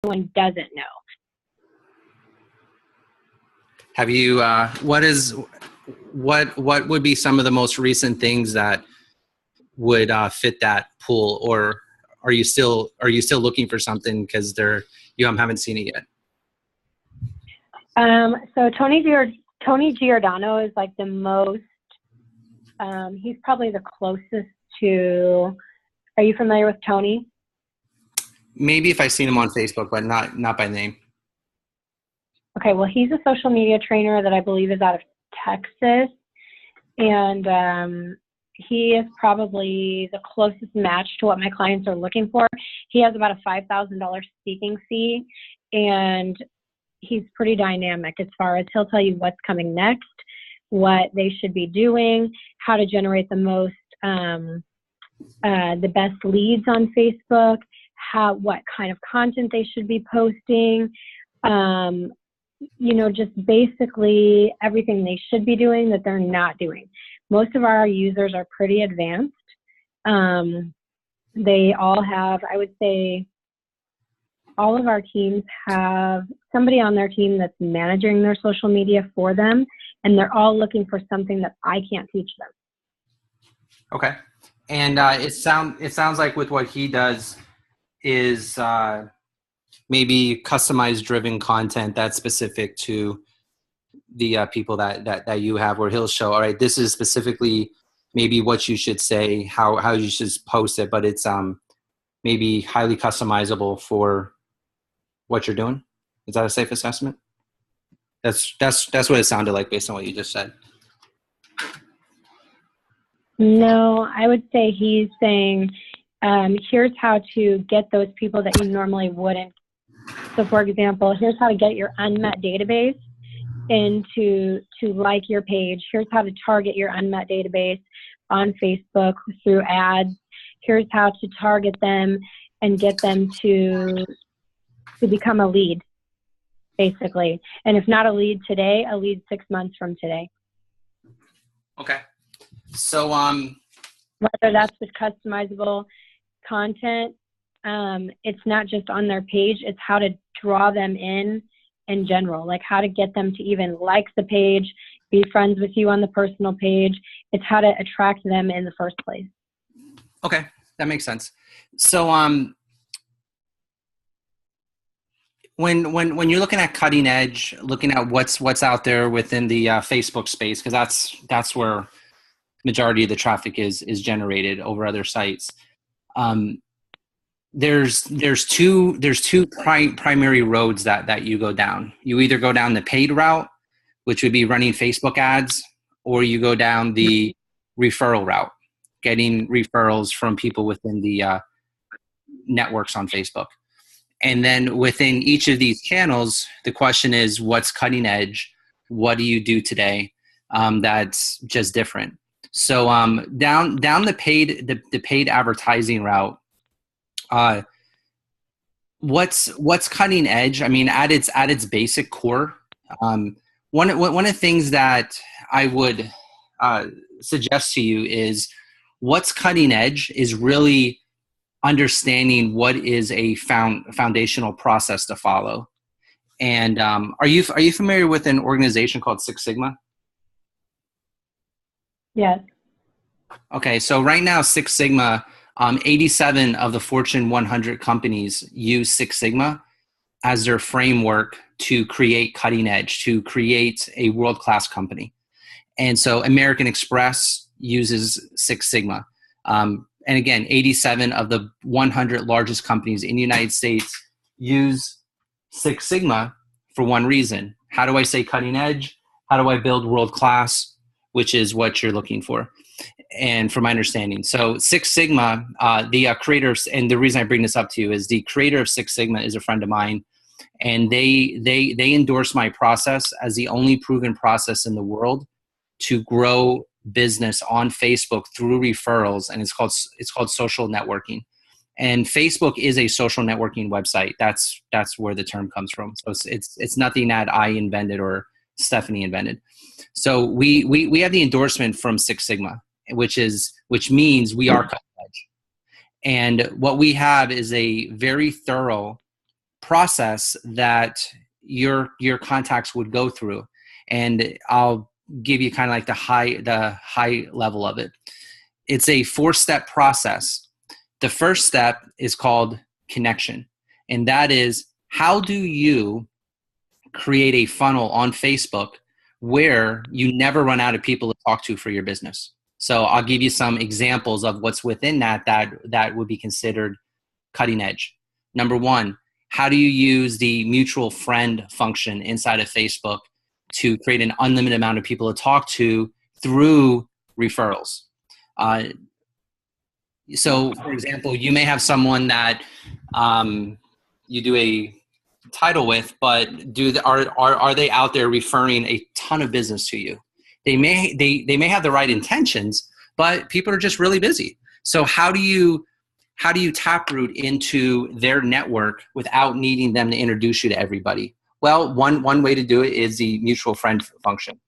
everyone doesn't know. Have you, what would be some of the most recent things that would fit that pool, or are you still looking for something because you haven't seen it yet? So Tony Giordano is like the most, he's probably the closest to, are you familiar with Tony? Maybe if I've seen him on Facebook, but not by name. Okay, well, he's a social media trainer that I believe is out of Texas, and he is probably the closest match to what my clients are looking for. He has about a $5,000 speaking fee, and he's pretty dynamic as far as he'll tell you what's coming next, what they should be doing, how to generate the most, the best leads on Facebook, what kind of content they should be posting, just basically everything they should be doing that they're not doing. Most of our users are pretty advanced. They all have, I would say, all of our teams have somebody on their team that's managing their social media for them, and they're all looking for something that I can't teach them. Okay. And it sounds like with what he does is maybe customized driven content that's specific to the people that you have, where he'll show, all right, this is specifically maybe what you should say, how you should post it, but it's maybe highly customizable for what you're doing. Is that a safe assessment? That's what it sounded like based on what you just said. No, I would say he's saying, here's how to get those people that you normally wouldn't. So for example, here's how to get your unmet database into to like your page. Here's how to target your unmet database on Facebook through ads. Here's how to target them and get them to become a lead, basically. And if not a lead today, a lead 6 months from today. Okay. So whether that's with customizable content, it's not just on their page, it's how to draw them in general, like how to get them to even like the page, be friends with you on the personal page. It's how to attract them in the first place. Okay, that makes sense. So when you're looking at cutting edge, looking at what's out there within the Facebook space, because that's where majority of the traffic is generated over other sites. There's two primary roads that you go down. You either go down the paid route, which would be running Facebook ads, or you go down the referral route, getting referrals from people within the networks on Facebook. And then within each of these channels, the question is, what's cutting edge? What do you do today that's just different? So down the paid advertising route, what's cutting edge? I mean, at its basic core, one of the things that I would suggest to you is what's cutting edge is really understanding what is a foundational process to follow. And are you familiar with an organization called Six Sigma? Yes. Okay, so right now Six Sigma, 87 of the Fortune 100 companies use Six Sigma as their framework to create cutting edge, to create a world-class company. And so American Express uses Six Sigma. And again, 87 of the 100 largest companies in the United States use Six Sigma for one reason. How do I say cutting edge? How do I build world-class, which is what you're looking for? And from my understanding. So Six Sigma, the creators, and the reason I bring this up to you is the creator of Six Sigma is a friend of mine, and they endorse my process as the only proven process in the world to grow business on Facebook through referrals, and it's called social networking. And Facebook is a social networking website. That's where the term comes from. So it's nothing that I invented or Stephanie invented. So we have the endorsement from Six Sigma, which means we are cutting edge. And what we have is a very thorough process that your contacts would go through. And I'll give you kind of like the high level of it. It's a 4-step process. The first step is called connection. And that is, how do you create a funnel on Facebook where you never run out of people to talk to for your business? So I'll give you some examples of what's within that would be considered cutting edge. Number one, how do you use the mutual friend function inside of Facebook to create an unlimited amount of people to talk to through referrals? So, for example, you may have someone that you do a title with, but are they out there referring a ton of business to you? They may have the right intentions, but people are just really busy. So how do you taproot into their network without needing them to introduce you to everybody? Well, one way to do it is the mutual friend function.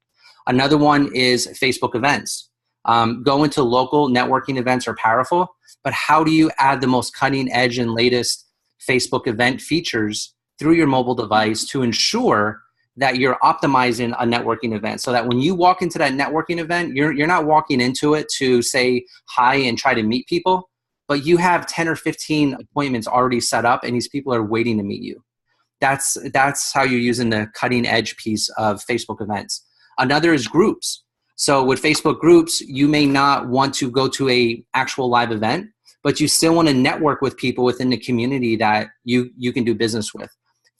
Another one is Facebook events. Going to local networking events are powerful, but how do you add the most cutting edge and latest Facebook event features through your mobile device to ensure that you're optimizing a networking event, so that when you walk into that networking event, you're not walking into it to say hi and try to meet people, but you have 10 or 15 appointments already set up and these people are waiting to meet you. That's how you're using the cutting edge piece of Facebook events. Another is groups. So with Facebook groups, you may not want to go to a actual live event, but you still want to network with people within the community that you can do business with.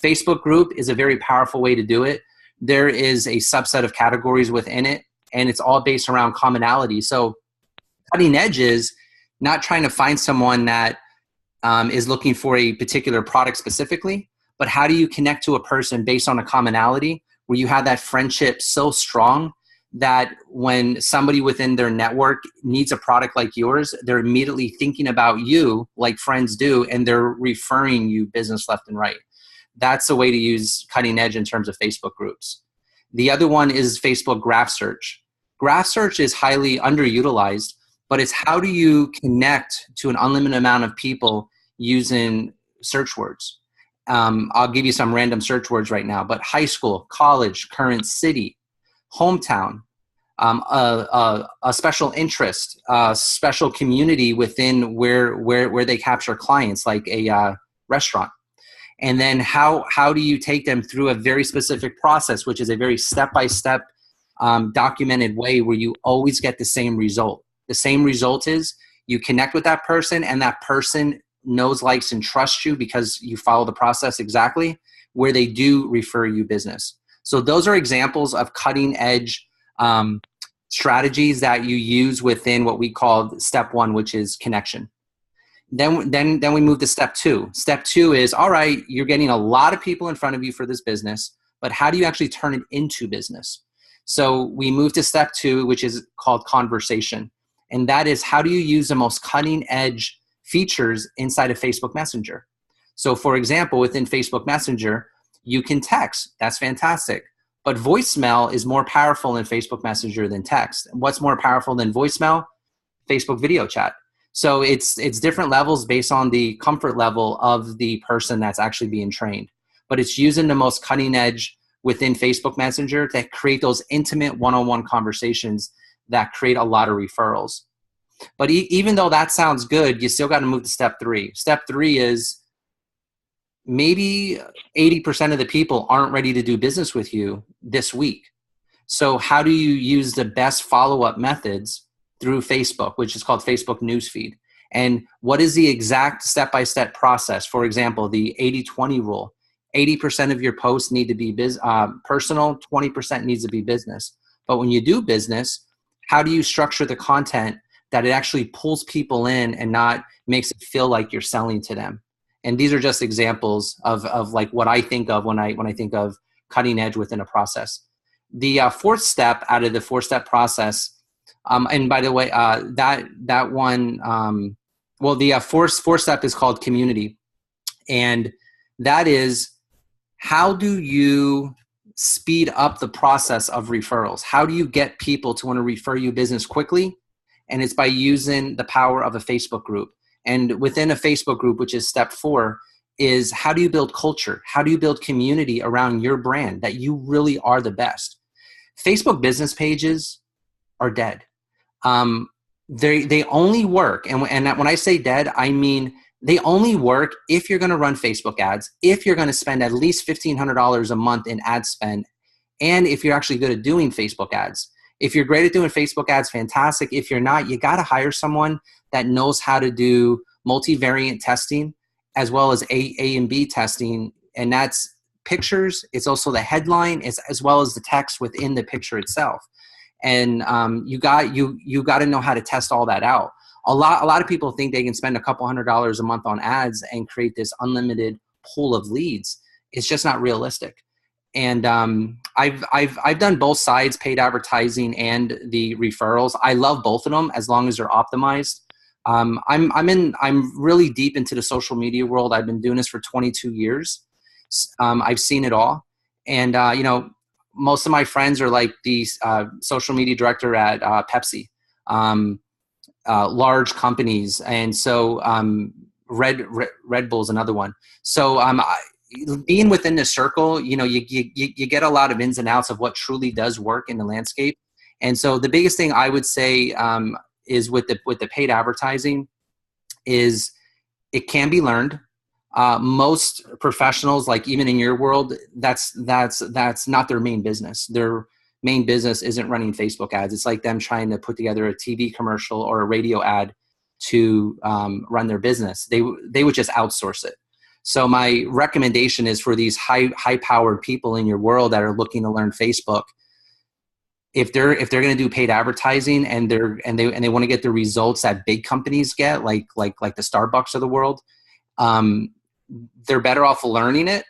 Facebook group is a very powerful way to do it. There is a subset of categories within it, and it's all based around commonality. So cutting edge is not trying to find someone that is looking for a particular product specifically, but how do you connect to a person based on a commonality where you have that friendship so strong that when somebody within their network needs a product like yours, they're immediately thinking about you like friends do, and they're referring you business left and right. That's a way to use cutting edge in terms of Facebook groups. The other one is Facebook graph search. Graph search is highly underutilized, but it's how do you connect to an unlimited amount of people using search words. I'll give you some random search words right now, but high school, college, current city, hometown, a special interest, special community within where they capture clients, like a restaurant. And then how do you take them through a very specific process, which is a very step-by-step documented way where you always get the same result. The same result is you connect with that person, and that person knows, likes, and trusts you because you follow the process exactly, where they do refer you business. So those are examples of cutting-edge strategies that you use within what we call step one, which is connection. Then we move to step two. Step two is, all right, you're getting a lot of people in front of you for this business, but how do you actually turn it into business? So we move to step two, which is called conversation. And that is, how do you use the most cutting edge features inside of Facebook Messenger? So for example, within Facebook Messenger, you can text. That's fantastic. But voicemail is more powerful in Facebook Messenger than text. What's more powerful than voicemail? Facebook video chat. So it's different levels based on the comfort level of the person that's actually being trained. But it's using the most cutting edge within Facebook Messenger to create those intimate one-on-one conversations that create a lot of referrals. But even though that sounds good, you still got to move to step three. Step three is maybe 80% of the people aren't ready to do business with you this week. So how do you use the best follow-up methods through Facebook, which is called Facebook Newsfeed? And what is the exact step-by-step process? For example, the 80-20 rule. 80% of your posts need to be personal, 20% needs to be business. But when you do business, how do you structure the content that it actually pulls people in and not makes it feel like you're selling to them? And these are just examples of like what I think of when I think of cutting edge within a process. The fourth step out of the 4-step process, and by the way, that one, the fourth step is called community. And that is, how do you speed up the process of referrals? How do you get people to want to refer you business quickly? And it's by using the power of a Facebook group. And within a Facebook group, which is step 4, is how do you build culture? How do you build community around your brand that you really are the best? Facebook business pages are dead. They only work, and when I say dead, I mean they only work if you're going to run Facebook ads, if you're going to spend at least $1,500 a month in ad spend, and if you're actually good at doing Facebook ads. If you're great at doing Facebook ads, fantastic. If you're not, you got to hire someone that knows how to do multivariate testing as well as A and B testing, and that's pictures. It's also the headline, as well as the text within the picture itself. And you got to know how to test all that out. A lot of people think they can spend a couple $100 a month on ads and create this unlimited pool of leads. It's just not realistic. And I've done both sides, paid advertising and the referrals. I love both of them as long as they're optimized. I'm really deep into the social media world. I've been doing this for 22 years. I've seen it all, and most of my friends are like the social media director at Pepsi, large companies, and so Red Bull's another one. So being within the circle, you get a lot of ins and outs of what truly does work in the landscape. And so the biggest thing I would say is with the paid advertising is it can be learned. Most professionals, like even in your world, that's not their main business. Their main business isn't running Facebook ads. It's like them trying to put together a TV commercial or a radio ad to run their business. They would just outsource it. So my recommendation is for these high-powered people in your world that are looking to learn Facebook, if they're going to do paid advertising and they want to get the results that big companies get, like the Starbucks of the world, they're better off learning it,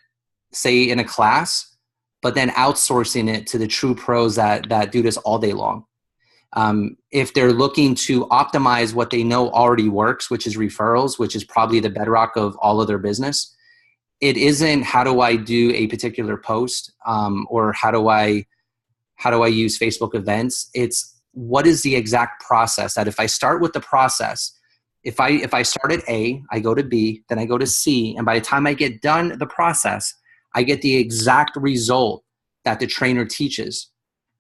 say in a class, but then outsourcing it to the true pros that do this all day long. If they're looking to optimize what they know already works, which is referrals, which is probably the bedrock of all of their business, it isn't how do I do a particular post or how do I use Facebook events. It's what is the exact process that if I start with the process, if I start at A, I go to B, then I go to C, and by the time I get done the process, I get the exact result that the trainer teaches.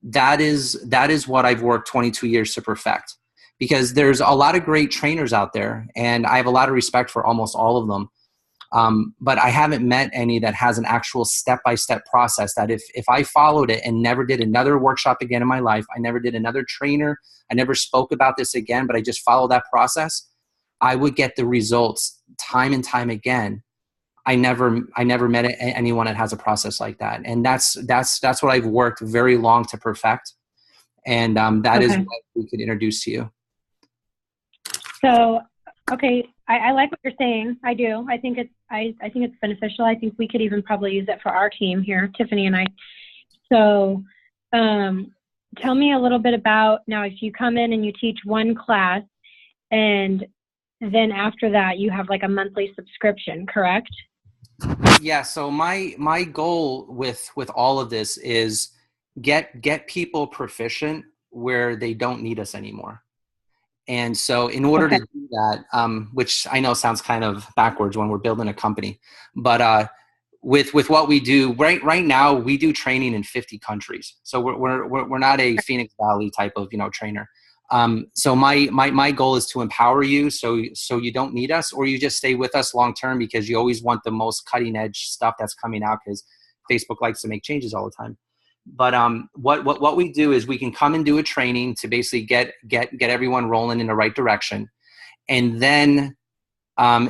That is what I've worked 22 years to perfect, because there's a lot of great trainers out there, and I have a lot of respect for almost all of them. But I haven't met any that has an actual step-by-step process that if I followed it and never did another workshop again in my life, I never did another trainer, I never spoke about this again, but I just followed that process, I would get the results time and time again. I never met anyone that has a process like that. And that's what I've worked very long to perfect. And that is what we could introduce to you. So, okay. I like what you're saying. I do. I think it's beneficial. I think we could even probably use it for our team here, Tiffany and I. So, tell me a little bit about now, if you come in and you teach one class and then after that you have like a monthly subscription, correct? Yeah. So my goal with all of this is get people proficient where they don't need us anymore. And so in order to do that, which I know sounds kind of backwards when we're building a company, but with what we do right now, we do training in 50 countries. So we're not a Phoenix Valley type of trainer. So my goal is to empower you so you don't need us, or you just stay with us long term because you always want the most cutting edge stuff that's coming out because Facebook likes to make changes all the time. But what we do is we can come and do a training to basically get everyone rolling in the right direction, and then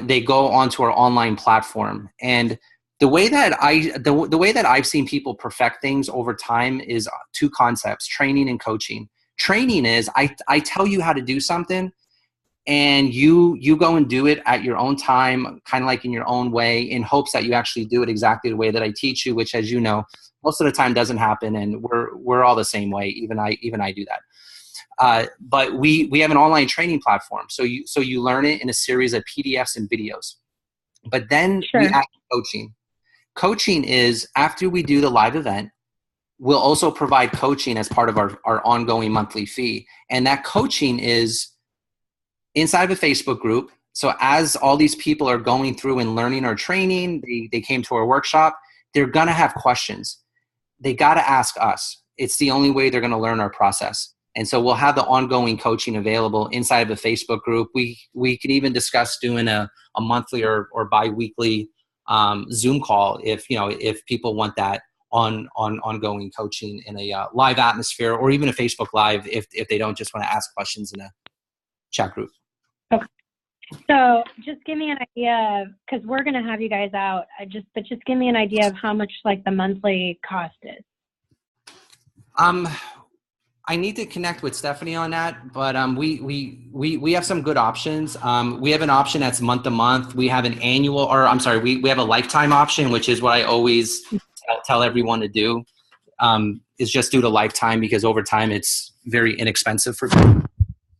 they go onto our online platform. And the way that I've seen people perfect things over time is two concepts: training and coaching. Training is I tell you how to do something, and you go and do it at your own time, kind of like in your own way, in hopes that you actually do it exactly the way that I teach you, which, as you know, most of the time doesn't happen, and we're all the same way. Even I do that. But we have an online training platform, so you learn it in a series of PDFs and videos. But then we add coaching. Coaching is after we do the live event, we'll also provide coaching as part of our ongoing monthly fee, and that coaching is inside of a Facebook group So as all these people are going through and learning our training, they came to our workshop, they're going to have questions. They got to ask us. It's the only way they're going to learn our process. And so we'll have the ongoing coaching available inside of a Facebook group. We can even discuss doing a monthly or bi-weekly Zoom call if people want that ongoing coaching in a live atmosphere, or even a Facebook Live if they don't just want to ask questions in a chat group. Okay. So just give me an idea, because we're going to have you guys out. But just give me an idea of how much like the monthly cost is. I need to connect with Stephanie on that, but we have some good options. We have an option that's month to month. We have an annual, or I'm sorry, we have a lifetime option, which is what I always tell everyone to do. Is just do the lifetime, because over time it's very inexpensive for people.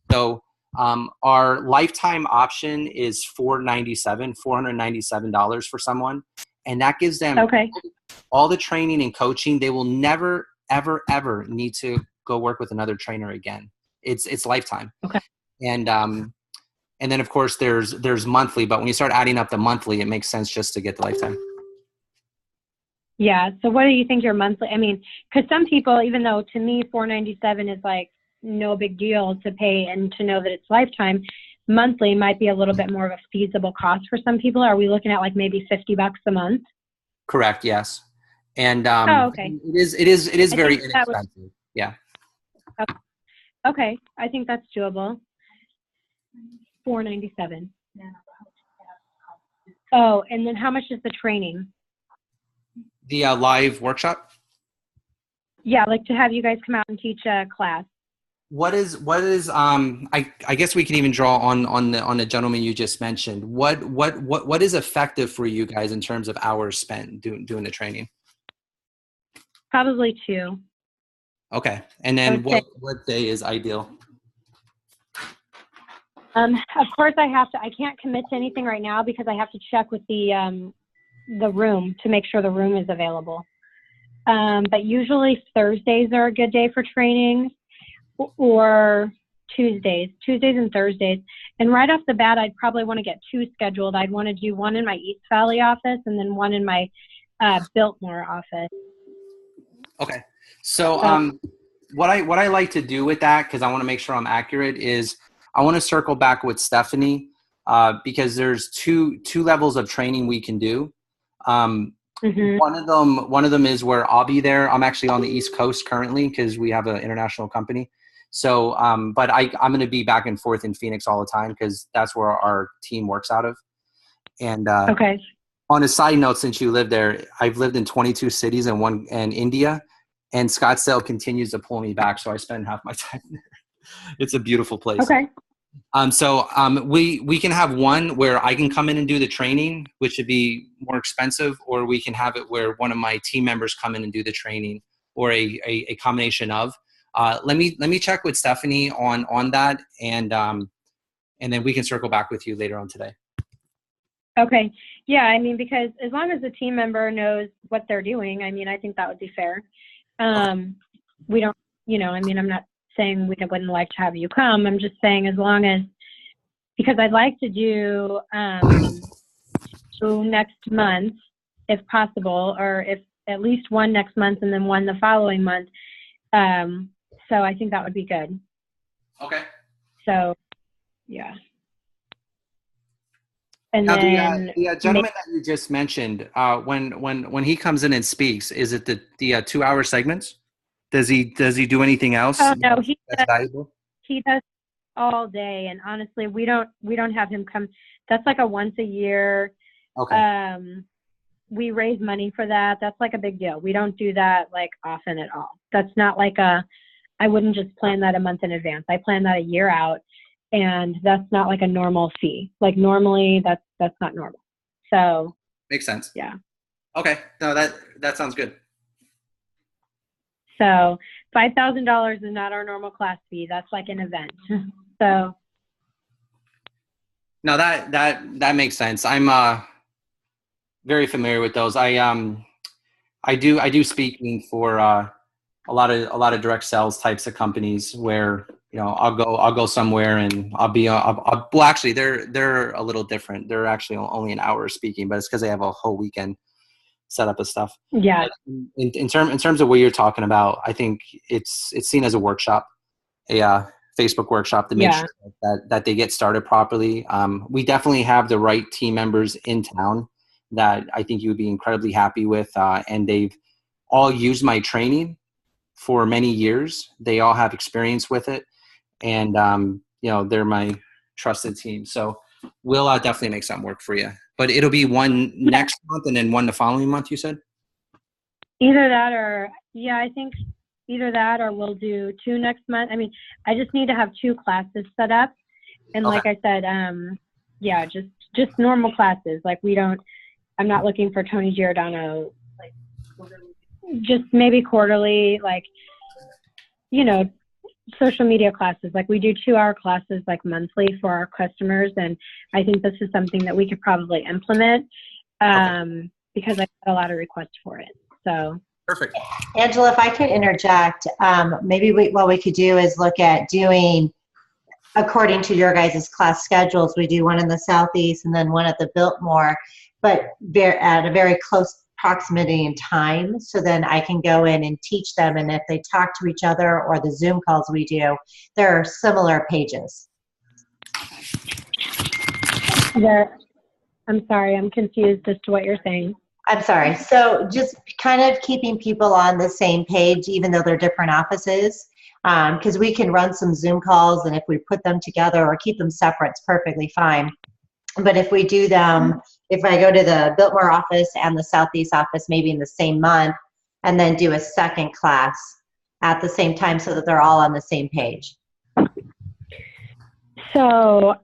So our lifetime option is $497 for someone, and that gives them all the training and coaching. They will never, ever need to go work with another trainer again. It's lifetime. Okay. And then of course there's monthly, but when you start adding up the monthly, it makes sense just to get the lifetime. Yeah. So what do you think your monthly? I mean, because some people, even though to me $497 is like no big deal to pay and to know that it's lifetime, monthly might be a little bit more of a feasible cost for some people. Are we looking at like maybe $50 a month? Correct. Yes. And okay. it is very inexpensive. Yeah. Okay. I think that's doable. $497. Oh, and then how much is the training? The live workshop? Yeah, like to have you guys come out and teach a class. What is I guess we can even draw on the gentleman you just mentioned. What is effective for you guys in terms of hours spent doing the training? Probably 2. Okay. And then what day is ideal? Of course I can't commit to anything right now because I have to check with the room to make sure the room is available. But usually Thursdays are a good day for training, or Tuesdays and Thursdays. And right off the bat, I'd probably want to get 2 scheduled. I'd want to do one in my East Valley office and then one in my Biltmore office. Okay. So what I like to do with that, because I want to make sure I'm accurate, is I want to circle back with Stephanie because there's two levels of training we can do. One of them is where I'll be there. I'm actually on the East Coast currently because we have an international company. So, but I'm going to be back and forth in Phoenix all the time because that's where our team works out of. And on a side note, since you live there, I've lived in 22 cities and India, and Scottsdale continues to pull me back. So I spend half my time there. It's a beautiful place. Okay. So we can have one where I can come in and do the training, which would be more expensive, or we can have it where one of my team members come in and do the training, or a combination of. Let me check with Stephanie on that, and then we can circle back with you later on today. Okay. Yeah, I mean, because as long as the team member knows what they're doing, I mean, I think that would be fair. We don't, I mean, I'm not saying we wouldn't like to have you come. I'm just saying as long as, because I'd like to do next month if possible, or if at least one next month and then one the following month. So I think that would be good. Okay. So, yeah. And now then the gentleman that you just mentioned, when he comes in and speaks, is it the 2-hour segments? Does he do anything else? Oh no, that's valuable? He does all day, and honestly, we don't have him come. That's like a once a year. Okay. We raise money for that. That's like a big deal. We don't do that like often at all. That's not like I wouldn't just plan that a month in advance. I plan that a year out, and that's not like a normal fee. Like normally that's not normal. So makes sense. Yeah. Okay. No, that sounds good. So $5,000 is not our normal class fee. That's like an event. So. No, that makes sense. I'm very familiar with those. I do speaking for a lot of direct sales types of companies where I'll go somewhere and well, actually, they're a little different. They're actually only an hour speaking, but it's because they have a whole weekend set up of stuff. Yeah. In terms of what you're talking about, I think it's seen as a workshop, a Facebook workshop to make sure that they get started properly. We definitely have the right team members in town that I think you would be incredibly happy with, and they've all used my training for many years. They all have experience with it, and they're my trusted team. So we'll definitely make something work for you. But it'll be one next month and then one the following month, you said? Either that or, I think either that or we'll do 2 next month. I mean, I just need to have 2 classes set up. And Okay. like I said, just normal classes. Like I'm not looking for Tony Giordano, like just maybe quarterly, like, social media classes. Like we do 2-hour classes like monthly for our customers. And I think this is something that we could probably implement because I got a lot of requests for it. So. Perfect. Angela, if I could interject, maybe what we could do is look at doing, according to your guys' class schedules, we do one in the Southeast and then one at the Biltmore, but at a very close proximity in time. So then I can go in and teach them. And if they talk to each other or the Zoom calls we do, there are similar pages. I'm sorry, I'm confused as to what you're saying. I'm sorry. So just kind of keeping people on the same page, even though they're different offices, because we can run some Zoom calls, and if we put them together or keep them separate, it's perfectly fine. But if we do them, if I go to the Biltmore office and the Southeast office maybe in the same month, and then do a second class at the same time so that they're all on the same page. So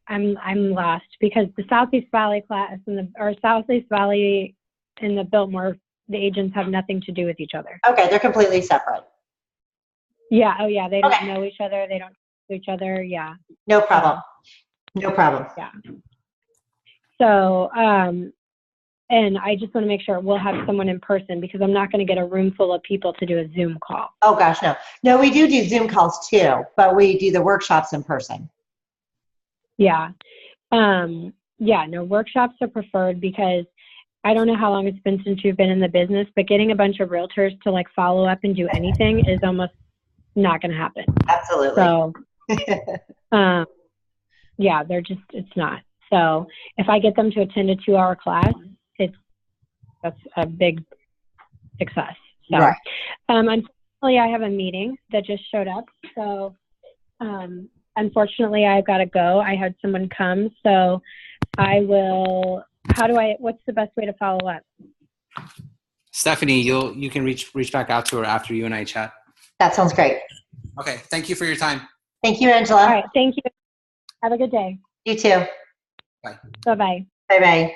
I'm lost because the Southeast Valley class and Southeast Valley and the Biltmore, the agents have nothing to do with each other. Okay, they're completely separate. Yeah. Oh yeah, they don't know each other. They don't know each other. Yeah. No problem. No problem. Yeah. So, and I just want to make sure we'll have someone in person because I'm not going to get a room full of people to do a Zoom call. Oh gosh, no. No, we do Zoom calls too, but we do the workshops in person. Yeah. No, workshops are preferred because I don't know how long it's been since you've been in the business, but getting a bunch of realtors to like follow up and do anything is almost not going to happen. Absolutely. So, it's not. So if I get them to attend a 2-hour class, that's a big success. So, right. Unfortunately, I have a meeting that just showed up. So, unfortunately, I've got to go. I had someone come, so what's the best way to follow up? Stephanie, you can reach back out to her after you and I chat. That sounds great. Okay. Thank you for your time. Thank you, Angela. All right. Thank you. Have a good day. You too. Bye. Bye-bye. Bye-bye.